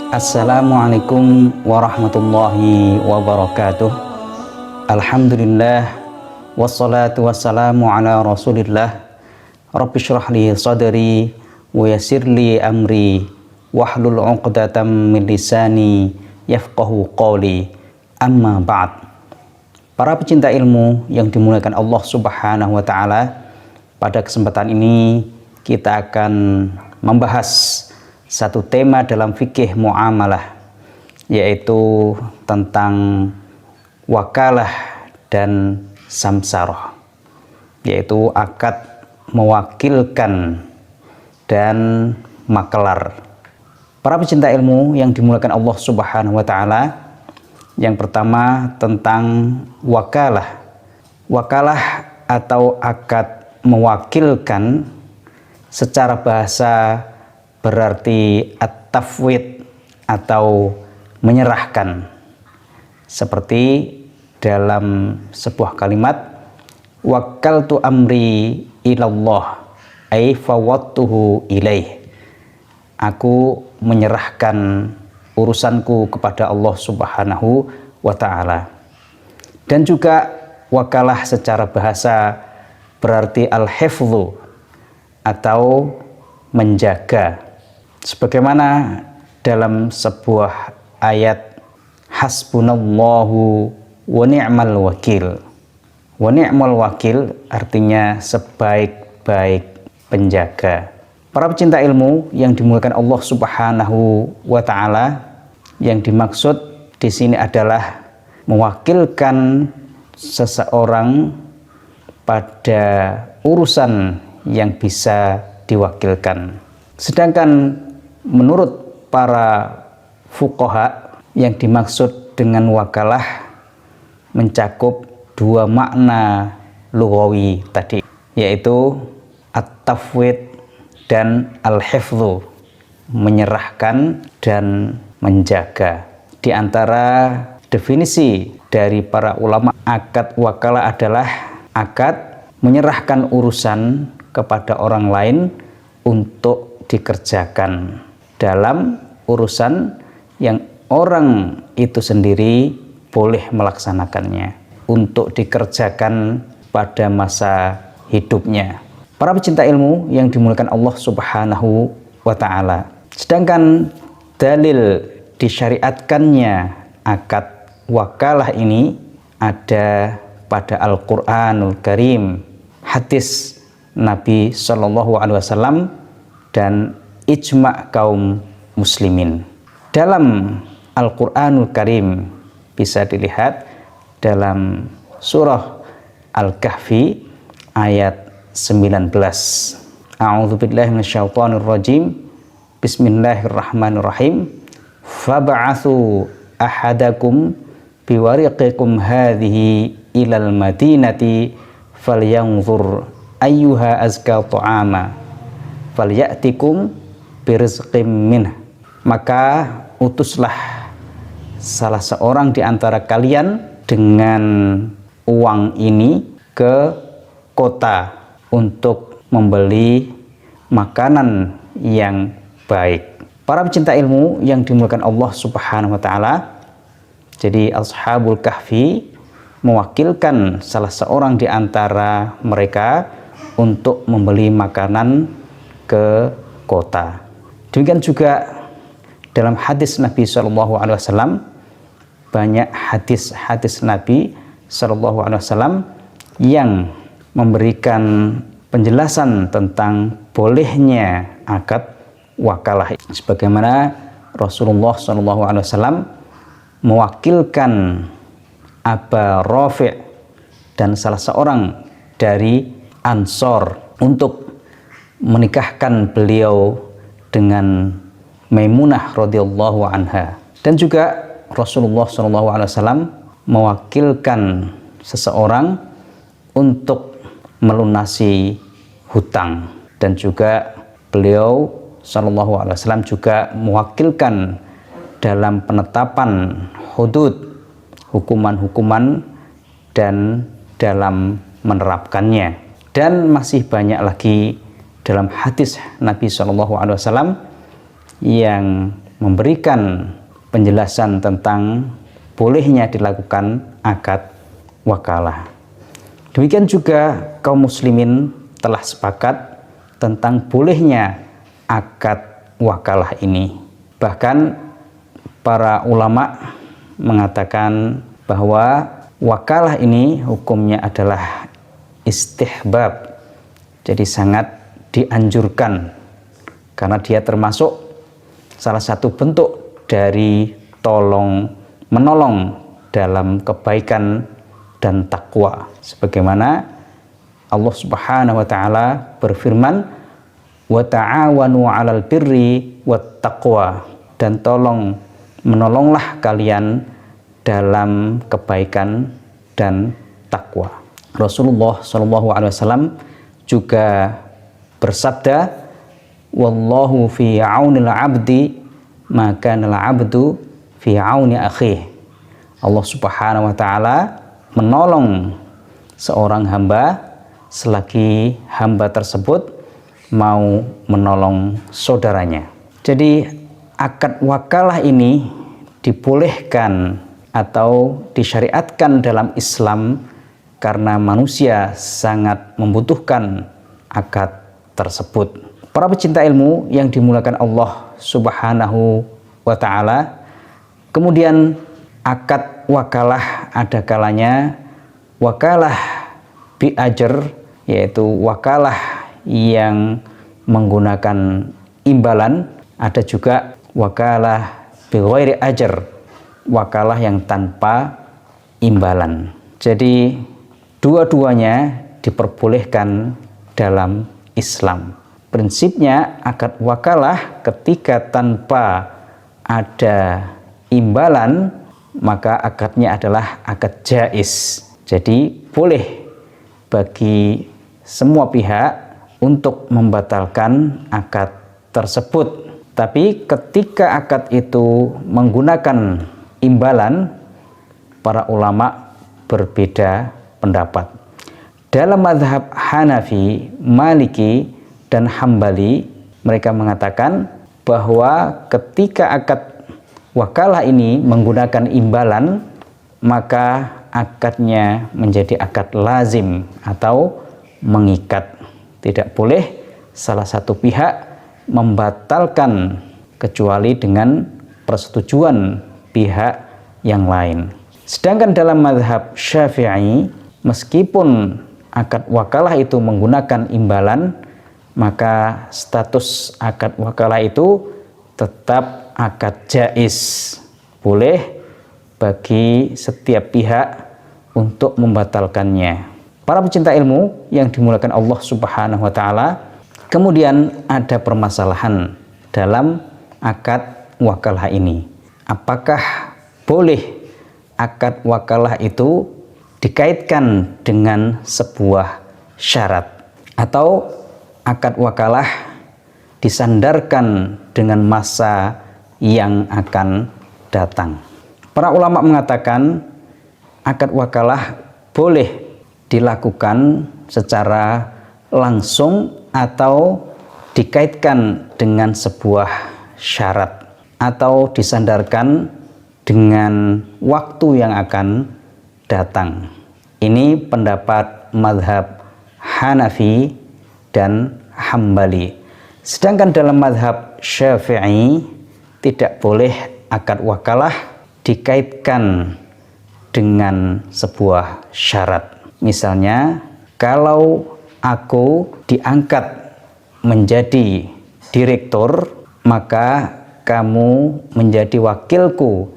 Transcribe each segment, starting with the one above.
Assalamualaikum warahmatullahi wabarakatuh. Alhamdulillah wassalatu wassalamu ala rasulillah. Rabbi syrah li sadri wa yassir li amri wahlul 'uqdatam min lisani yafqahu qawli. Amma ba'd. Para pecinta ilmu yang dimuliakan Allah Subhanahu wa taala, pada kesempatan ini kita akan membahas satu tema dalam fikih muamalah, yaitu tentang wakalah dan samsaroh, yaitu akad mewakilkan dan makelar. Para pecinta ilmu yang dimuliakan Allah Subhanahu wa taala, yang pertama tentang wakalah. Wakalah atau akad mewakilkan secara bahasa berarti at-tafwid atau menyerahkan. Seperti dalam sebuah kalimat, wakaltu amri ilallah ay fawwadtuhu ilaih. Aku menyerahkan urusanku kepada Allah Subhanahu wa taala. Dan juga wakalah secara bahasa berarti al-hifdzu atau menjaga. Sebagaimana dalam sebuah ayat, hasbunallahu wa ni'mal wakil. Wa ni'mal wakil artinya sebaik-baik penjaga. Para pecinta ilmu yang dimuliakan Allah Subhanahu wa taala, yang dimaksud di sini adalah mewakilkan seseorang pada urusan yang bisa diwakilkan. Sedangkan menurut para fuqaha, yang dimaksud dengan wakalah mencakup dua makna lughawi tadi, yaitu at-tafwid dan al-hifdzu, menyerahkan dan menjaga. Di antara definisi dari para ulama, akad wakalah adalah akad menyerahkan urusan kepada orang lain untuk dikerjakan dalam urusan yang orang itu sendiri boleh melaksanakannya, untuk dikerjakan pada masa hidupnya. Para pecinta ilmu yang dimuliakan Allah Subhanahu wa taala, sedangkan dalil disyariatkannya akad wakalah ini ada pada Al-Qur'anul Karim, hadis Nabi Shallallahu Alaihi Wasallam, dan ijma' kaum muslimin. Dalam Al-Qur'anul Karim bisa dilihat dalam surah Al-Kahfi ayat 19. A'udzubillahi minasyaitonirrajim. Bismillahirrahmanirrahim. Fab'atsu ahadakum biwariqikum hadhihi ilal madinati falyanzur ayyuha azka ta'ama falyatikum birizqim minh. Maka utuslah salah seorang di antara kalian dengan uang ini ke kota untuk membeli makanan yang baik. Para pecinta ilmu yang dimuliakan Allah Subhanahu wa taala, jadi Ashabul Kahfi mewakilkan salah seorang di antara mereka untuk membeli makanan ke kota. Demikian juga dalam hadis Nabi Shallallahu Alaihi Wasallam, banyak hadis-hadis Nabi Shallallahu Alaihi Wasallam yang memberikan penjelasan tentang bolehnya akad wakalah. Sebagaimana Rasulullah Shallallahu Alaihi Wasallam mewakilkan Aba Rafi' dan salah seorang dari Ansor untuk menikahkan beliau dengan Maimunah radhiyallahu anha. Dan juga Rasulullah SAW mewakilkan seseorang untuk melunasi hutang, dan juga beliau SAW juga mewakilkan dalam penetapan hudud, hukuman-hukuman, dan dalam menerapkannya. Dan masih banyak lagi dalam hadis Nabi SAW yang memberikan penjelasan tentang bolehnya dilakukan akad wakalah. Demikian juga kaum muslimin telah sepakat tentang bolehnya akad wakalah ini. Bahkan para ulama mengatakan bahwa wakalah ini hukumnya adalah istihbab. Jadi sangat dianjurkan karena dia termasuk salah satu bentuk dari tolong menolong dalam kebaikan dan takwa. Sebagaimana Allah Subhanahu wa taala berfirman, "Wa ta'awanu 'alal birri wat taqwa." Dan tolong menolonglah kalian dalam kebaikan dan takwa. Rasulullah Shallallahu alaihi wasallam juga bersabda, "Wallahu fi 'aunil 'abdi ma kana al-'abdu fi 'auni akhih." Allah Subhanahu wa taala menolong seorang hamba selagi hamba tersebut mau menolong saudaranya. Jadi akad wakalah ini dibolehkan atau disyariatkan dalam Islam karena manusia sangat membutuhkan akad tersebut. Para pecinta ilmu yang dimuliakan Allah Subhanahu wa taala, kemudian akad wakalah ada kalanya wakalah bi ajr, yaitu wakalah yang menggunakan imbalan, ada juga wakalah bi ghairi ajr, wakalah yang tanpa imbalan. Jadi dua-duanya diperbolehkan dalam Islam. Prinsipnya akad wakalah ketika tanpa ada imbalan, maka akadnya adalah akad jaiz. Jadi boleh bagi semua pihak untuk membatalkan akad tersebut. Tapi ketika akad itu menggunakan imbalan, para ulama berbeda pendapat. Dalam mazhab Hanafi, Maliki, dan Hambali, mereka mengatakan bahwa ketika akad wakalah ini menggunakan imbalan, maka akadnya menjadi akad lazim atau mengikat. Tidak boleh salah satu pihak membatalkan kecuali dengan persetujuan pihak yang lain. Sedangkan dalam mazhab Syafi'i, meskipun akad wakalah itu menggunakan imbalan, maka status akad wakalah itu tetap akad jaiz. Boleh bagi setiap pihak untuk membatalkannya. Para pecinta ilmu yang dimuliakan Allah Subhanahu wa taala, kemudian ada permasalahan dalam akad wakalah ini. Apakah boleh akad wakalah itu dikaitkan dengan sebuah syarat, atau akad wakalah disandarkan dengan masa yang akan datang? Para ulama mengatakan akad wakalah boleh dilakukan secara langsung atau dikaitkan dengan sebuah syarat, atau disandarkan dengan waktu yang akan datang. Ini pendapat mazhab Hanafi dan Hambali. Sedangkan dalam mazhab Syafi'i tidak boleh akad wakalah dikaitkan dengan sebuah syarat. Misalnya, kalau aku diangkat menjadi direktur, maka kamu menjadi wakilku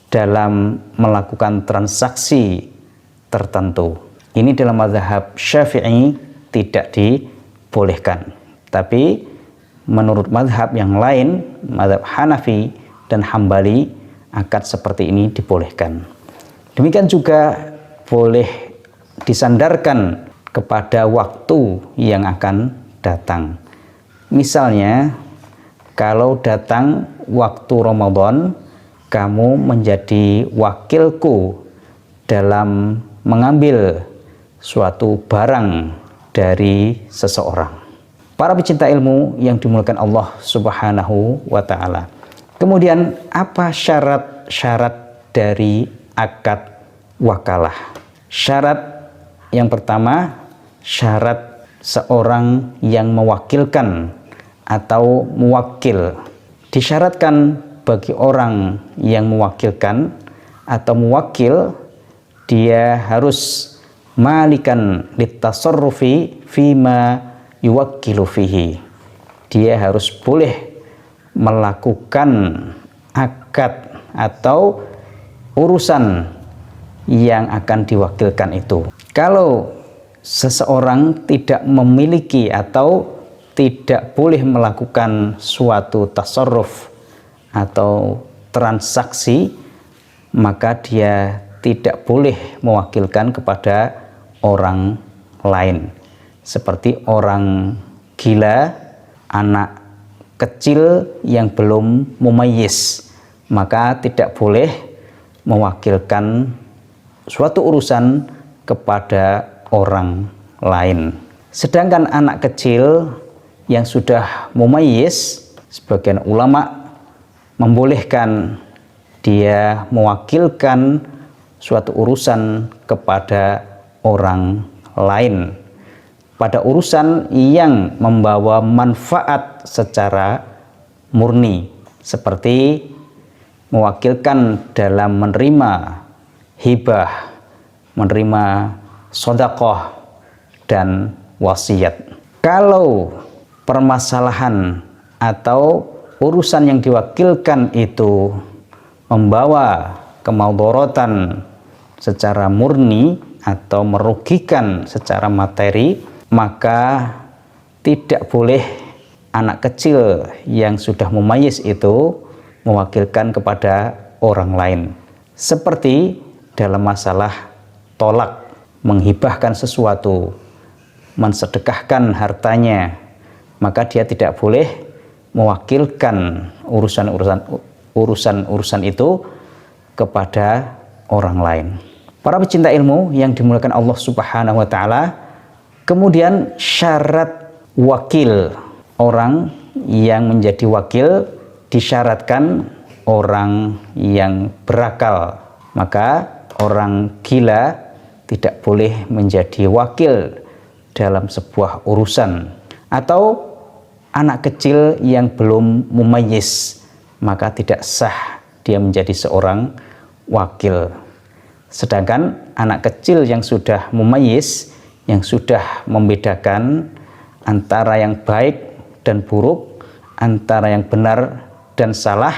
dalam melakukan transaksi tertentu. Ini dalam mazhab Syafi'i tidak dibolehkan. Tapi menurut mazhab yang lain, mazhab Hanafi dan Hambali, akad seperti ini dibolehkan. Demikian juga boleh disandarkan kepada waktu yang akan datang. Misalnya, kalau datang waktu Ramadan, kamu menjadi wakilku dalam mengambil suatu barang dari seseorang. Para pecinta ilmu yang dimuliakan Allah Subhanahu wa taala, Kemudian apa syarat-syarat dari akad wakalah? Syarat yang pertama, syarat seorang yang mewakilkan atau muwakil. Disyaratkan bagi orang yang mewakilkan atau muwakil, dia harus malikan litasarrufi fima yuwakkilu fihi. Dia harus boleh melakukan akad atau urusan yang akan diwakilkan itu. Kalau seseorang tidak memiliki atau tidak boleh melakukan suatu tasarruf atau transaksi, maka dia tidak boleh mewakilkan kepada orang lain. Seperti orang gila, anak kecil yang belum mumayyiz, maka tidak boleh mewakilkan suatu urusan kepada orang lain. Sedangkan anak kecil yang sudah mumayyiz, sebagian ulama membolehkan dia mewakilkan suatu urusan kepada orang lain pada urusan yang membawa manfaat secara murni, seperti mewakilkan dalam menerima hibah, menerima sedekah dan wasiat. Kalau permasalahan atau urusan yang diwakilkan itu membawa kemadaratan secara murni atau merugikan secara materi, maka tidak boleh anak kecil yang sudah mumayyiz itu mewakilkan kepada orang lain. Seperti dalam masalah tolak, menghibahkan sesuatu, mensedekahkan hartanya, maka dia tidak boleh mewakilkan urusan itu kepada orang lain. Para pecinta ilmu yang dimuliakan Allah Subhanahu wa taala, kemudian syarat wakil, orang yang menjadi wakil disyaratkan orang yang berakal. Maka orang gila tidak boleh menjadi wakil dalam sebuah urusan, atau anak kecil yang belum mumayyiz, maka tidak sah dia menjadi seorang wakil. Sedangkan anak kecil yang sudah mumayyiz, yang sudah membedakan antara yang baik dan buruk, antara yang benar dan salah,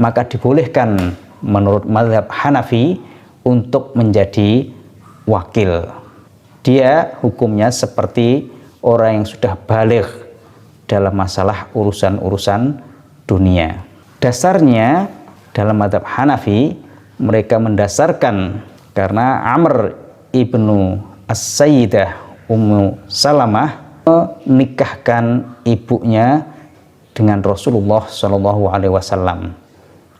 maka dibolehkan menurut mazhab Hanafi untuk menjadi wakil. Dia hukumnya seperti orang yang sudah baligh dalam masalah urusan-urusan dunia. Dasarnya dalam mazhab Hanafi, mereka mendasarkan karena Amr ibnu As-Sayyidah Ummu Salamah menikahkan ibunya dengan Rasulullah Shallallahu Alaihi Wasallam.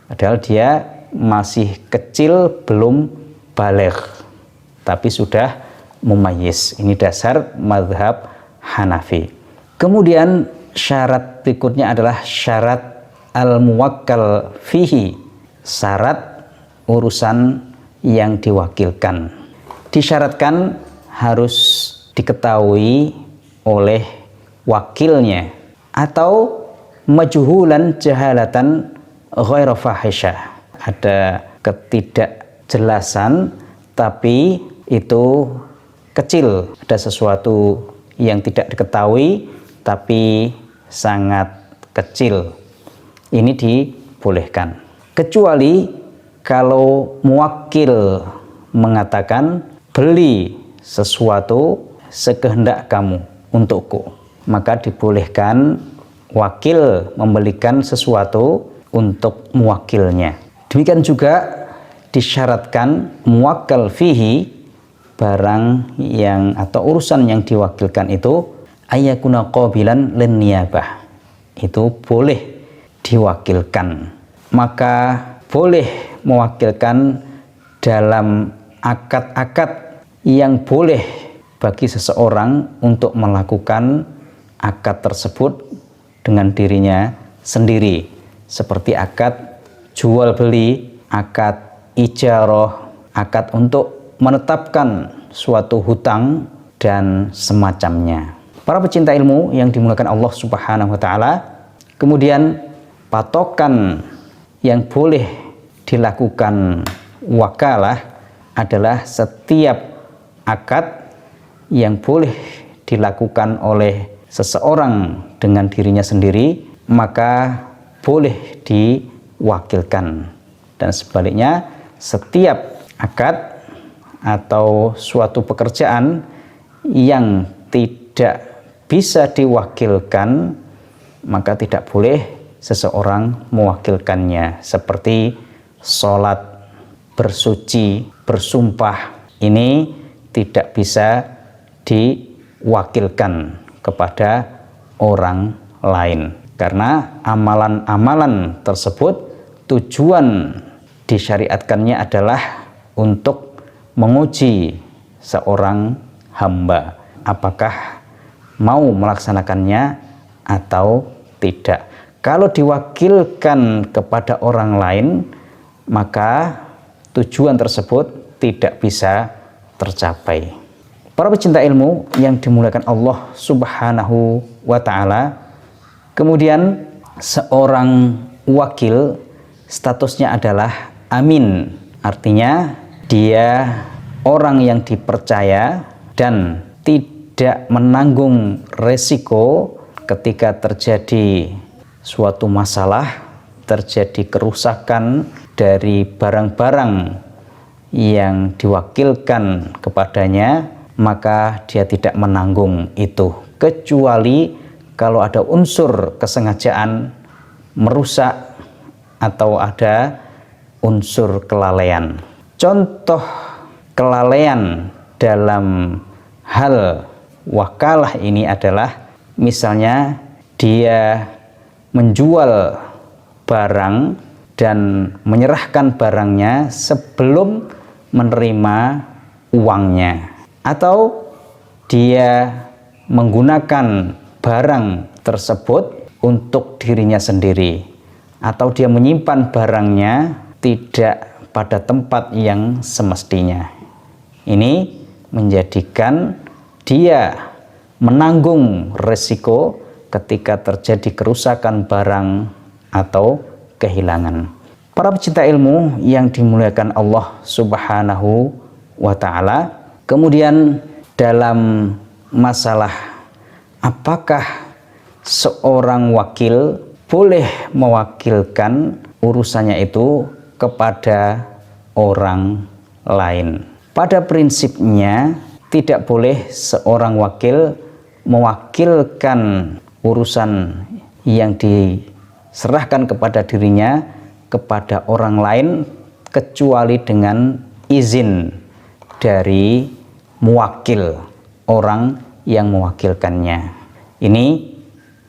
Padahal dia masih kecil, belum baligh, tapi sudah mumayyiz. Ini dasar mazhab Hanafi. Kemudian syarat berikutnya adalah syarat al-muwakkal fihi, syarat urusan yang diwakilkan. Disyaratkan harus diketahui oleh wakilnya atau majhulan jahalatan ghairu fahisyah. Ada ketidakjelasan tapi itu kecil, ada sesuatu yang tidak diketahui tapi sangat kecil. Ini dibolehkan. Kecuali kalau muwakil mengatakan beli sesuatu sekehendak kamu untukku, maka dibolehkan wakil membelikan sesuatu untuk muwakilnya. Demikian juga disyaratkan muwakkal fihi, barang yang atau urusan yang diwakilkan itu ayyakuna qabilan lin niyabah, itu boleh diwakilkan. Maka boleh mewakilkan dalam akad-akad yang boleh bagi seseorang untuk melakukan akad tersebut dengan dirinya sendiri, seperti akad jual beli, akad ijarah, akad untuk menetapkan suatu hutang dan semacamnya. Para pecinta ilmu yang dimuliakan Allah Subhanahu wa taala, kemudian patokan yang boleh dilakukan wakalah adalah setiap akad yang boleh dilakukan oleh seseorang dengan dirinya sendiri, maka boleh diwakilkan. Dan sebaliknya, setiap akad atau suatu pekerjaan yang tidak bisa diwakilkan, maka tidak boleh seseorang mewakilkannya, seperti sholat, bersuci, bersumpah. Ini tidak bisa diwakilkan kepada orang lain, karena amalan-amalan tersebut tujuan disyariatkannya adalah untuk menguji seorang hamba apakah mau melaksanakannya atau tidak. Kalau diwakilkan kepada orang lain, maka tujuan tersebut tidak bisa tercapai. Para pecinta ilmu yang dimuliakan Allah Subhanahu wa taala, kemudian seorang wakil statusnya adalah amin. Artinya dia orang yang dipercaya dan tidak menanggung resiko ketika terjadi suatu masalah, terjadi kerusakan dari barang-barang yang diwakilkan kepadanya, maka dia tidak menanggung itu, kecuali kalau ada unsur kesengajaan merusak atau ada unsur kelalaian. Contoh kelalaian dalam hal wakalah ini adalah misalnya dia menjual barang dan menyerahkan barangnya sebelum menerima uangnya, atau dia menggunakan barang tersebut untuk dirinya sendiri, atau dia menyimpan barangnya tidak pada tempat yang semestinya. Ini menjadikan dia menanggung resiko ketika terjadi kerusakan barang atau kehilangan. Para pecinta ilmu yang dimuliakan Allah Subhanahu wa taala, kemudian dalam masalah apakah seorang wakil boleh mewakilkan urusannya itu kepada orang lain. Pada prinsipnya tidak boleh seorang wakil mewakilkan urusan yang diserahkan kepada dirinya kepada orang lain kecuali dengan izin dari muwakil, orang yang mewakilkannya. Ini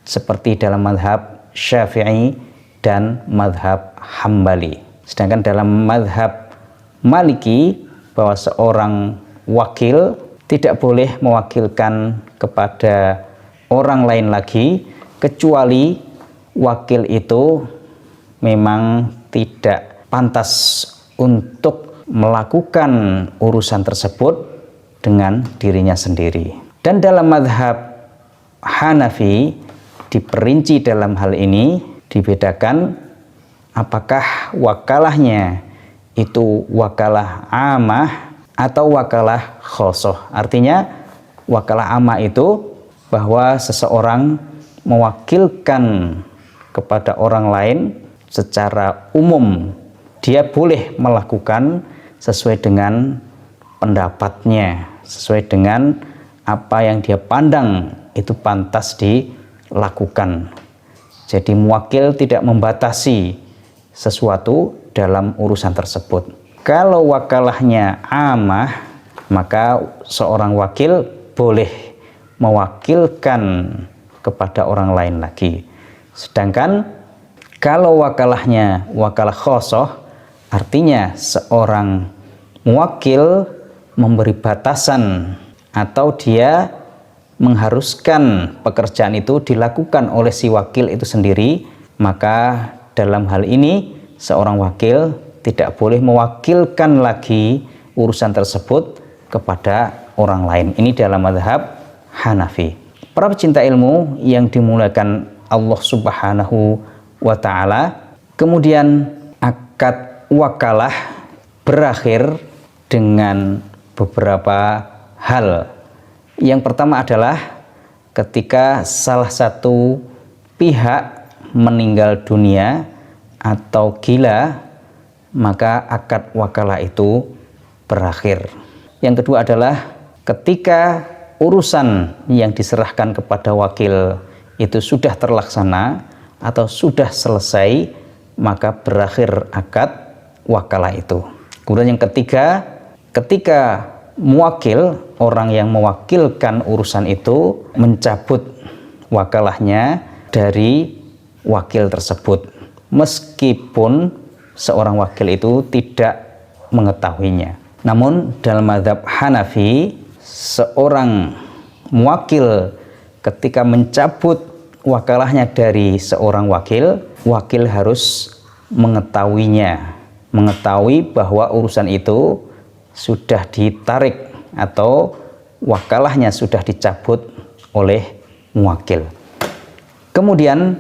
seperti dalam mazhab Syafi'i dan mazhab Hambali. Sedangkan dalam mazhab Maliki, bahwa seorang wakil tidak boleh mewakilkan kepada orang lain lagi kecuali wakil itu memang tidak pantas untuk melakukan urusan tersebut dengan dirinya sendiri. Dan dalam mazhab Hanafi diperinci dalam hal ini, dibedakan apakah wakalahnya itu wakalah amah atau wakalah khosoh. Artinya wakalah amah itu bahwa seseorang mewakilkan kepada orang lain secara umum, dia boleh melakukan sesuai dengan pendapatnya, sesuai dengan apa yang dia pandang itu pantas dilakukan. Jadi muwakil tidak membatasi sesuatu dalam urusan tersebut. Kalau wakalahnya amah, maka seorang wakil boleh mewakilkan kepada orang lain lagi. Sedangkan kalau wakalahnya wakalah khosoh, artinya seorang muwakil memberi batasan atau dia mengharuskan pekerjaan itu dilakukan oleh si wakil itu sendiri, maka dalam hal ini seorang wakil tidak boleh mewakilkan lagi urusan tersebut kepada orang lain. Ini dalam mazhab Hanafi. Para pecinta ilmu yang dimuliakan Allah Subhanahu wa ta'ala, kemudian akad wakalah berakhir dengan beberapa hal. Yang pertama adalah ketika salah satu pihak meninggal dunia atau gila, maka akad wakalah itu berakhir. Yang kedua adalah ketika urusan yang diserahkan kepada wakil itu sudah terlaksana atau sudah selesai, maka berakhir akad wakalah itu. Kemudian yang ketiga, ketika muwakil, orang yang mewakilkan urusan itu, mencabut wakalahnya dari wakil tersebut, meskipun seorang wakil itu tidak mengetahuinya. Namun dalam mazhab Hanafi, seorang muwakil ketika mencabut wakalahnya dari seorang wakil, wakil harus mengetahuinya, mengetahui bahwa urusan itu sudah ditarik atau wakalahnya sudah dicabut oleh muwakil. Kemudian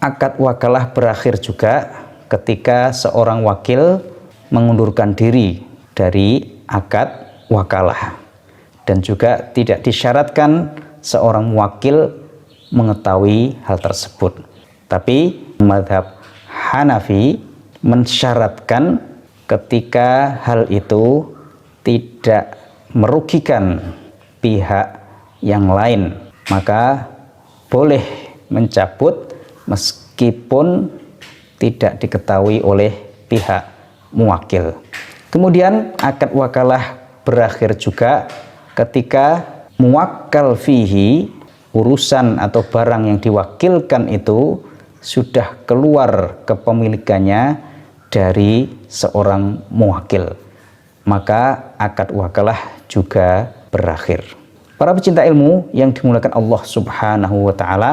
akad wakalah berakhir juga ketika seorang wakil mengundurkan diri dari akad wakalah, dan juga tidak disyaratkan seorang wakil mengetahui hal tersebut. Tapi mazhab Hanafi mensyaratkan ketika hal itu tidak merugikan pihak yang lain, maka boleh mencabut meskipun tidak diketahui oleh pihak muwakil. Kemudian akad wakalah berakhir juga ketika muwakkal fihi, urusan atau barang yang diwakilkan itu sudah keluar kepemilikannya dari seorang muwakil, maka akad wakalah juga berakhir. Para pecinta ilmu yang dimuliakan Allah Subhanahu wa ta'ala,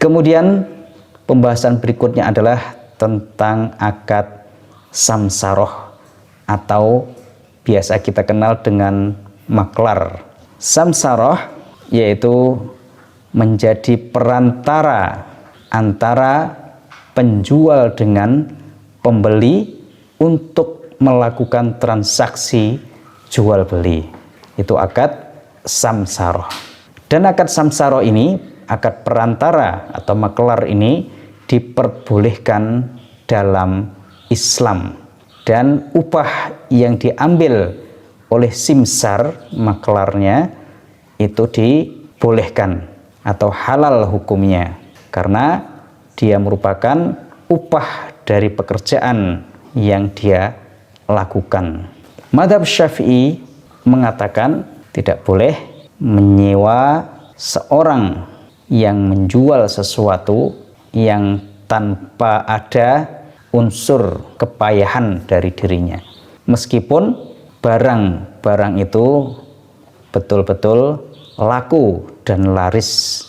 kemudian pembahasan berikutnya adalah tentang akad samsaroh atau biasa kita kenal dengan maklar. Samsaroh yaitu menjadi perantara antara penjual dengan pembeli untuk melakukan transaksi jual beli. Itu akad samsaroh. Dan akad samsaroh ini, akad perantara atau maklar ini diperbolehkan dalam Islam. Dan upah yang diambil oleh simsar, maklarnya, itu dibolehkan atau halal hukumnya, karena dia merupakan upah dari pekerjaan yang dia lakukan. Mazhab Syafi'i mengatakan tidak boleh menyewa seorang yang menjual sesuatu yang tanpa ada unsur kepayahan dari dirinya, meskipun barang-barang itu betul-betul laku dan laris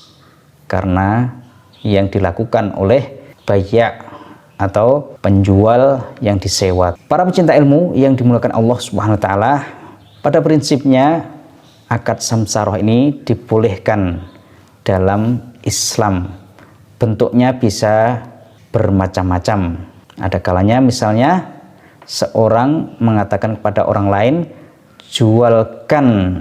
karena yang dilakukan oleh bayya atau penjual yang disewa. Para pecinta ilmu yang dimuliakan Allah Subhanahu wa ta'ala, pada prinsipnya akad samsaroh ini dibolehkan dalam Islam. Bentuknya bisa bermacam-macam. Ada kalanya misalnya seorang mengatakan kepada orang lain, jualkan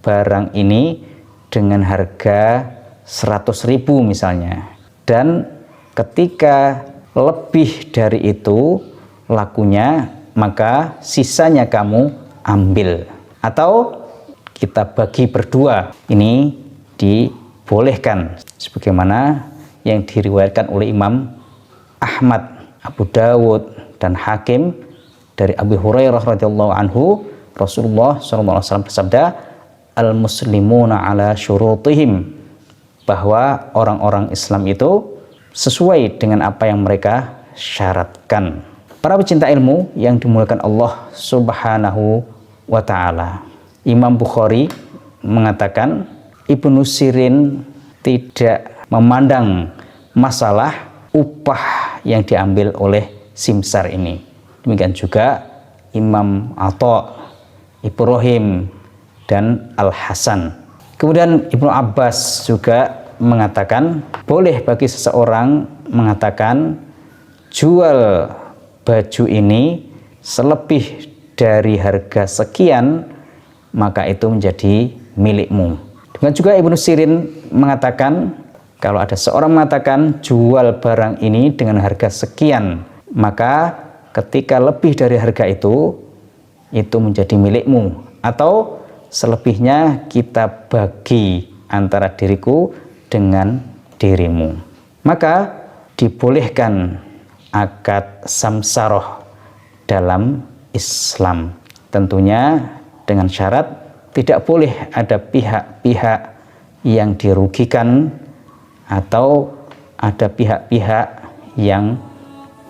barang ini dengan harga 100.000 misalnya, dan ketika lebih dari itu lakunya, maka sisanya kamu ambil, atau kita bagi berdua. Ini dibolehkan sebagaimana yang diriwayatkan oleh Imam Ahmad, Abu Dawud, dan Hakim dari Abu Hurairah radhiyallahu anhu, Rasulullah SAW bersabda, al-muslimuna ala syurutihim, bahwa orang-orang Islam itu sesuai dengan apa yang mereka syaratkan. Para pecinta ilmu yang dimuliakan Allah Subhanahu wa ta'ala, Imam Bukhari mengatakan Ibnu Sirin tidak memandang masalah upah yang diambil oleh Simsar ini. Demikian juga Imam Atha, Ibrahim, dan Al-Hasan. Kemudian Ibnu Abbas juga mengatakan boleh bagi seseorang mengatakan jual baju ini selebih dari harga sekian, maka itu menjadi milikmu. Dan juga Ibnu Sirin mengatakan kalau ada seorang mengatakan jual barang ini dengan harga sekian, maka ketika lebih dari harga itu menjadi milikmu, atau selebihnya kita bagi antara diriku dengan dirimu. Maka dibolehkan akad samsaroh dalam Islam, tentunya dengan syarat tidak boleh ada pihak-pihak yang dirugikan atau ada pihak-pihak yang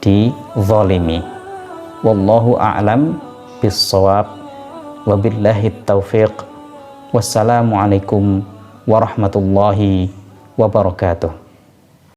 dizalimi. Wallahu a'lam bissawab, wabillahi taufiq. Wassalamualaikum warahmatullahi wabarakatuh.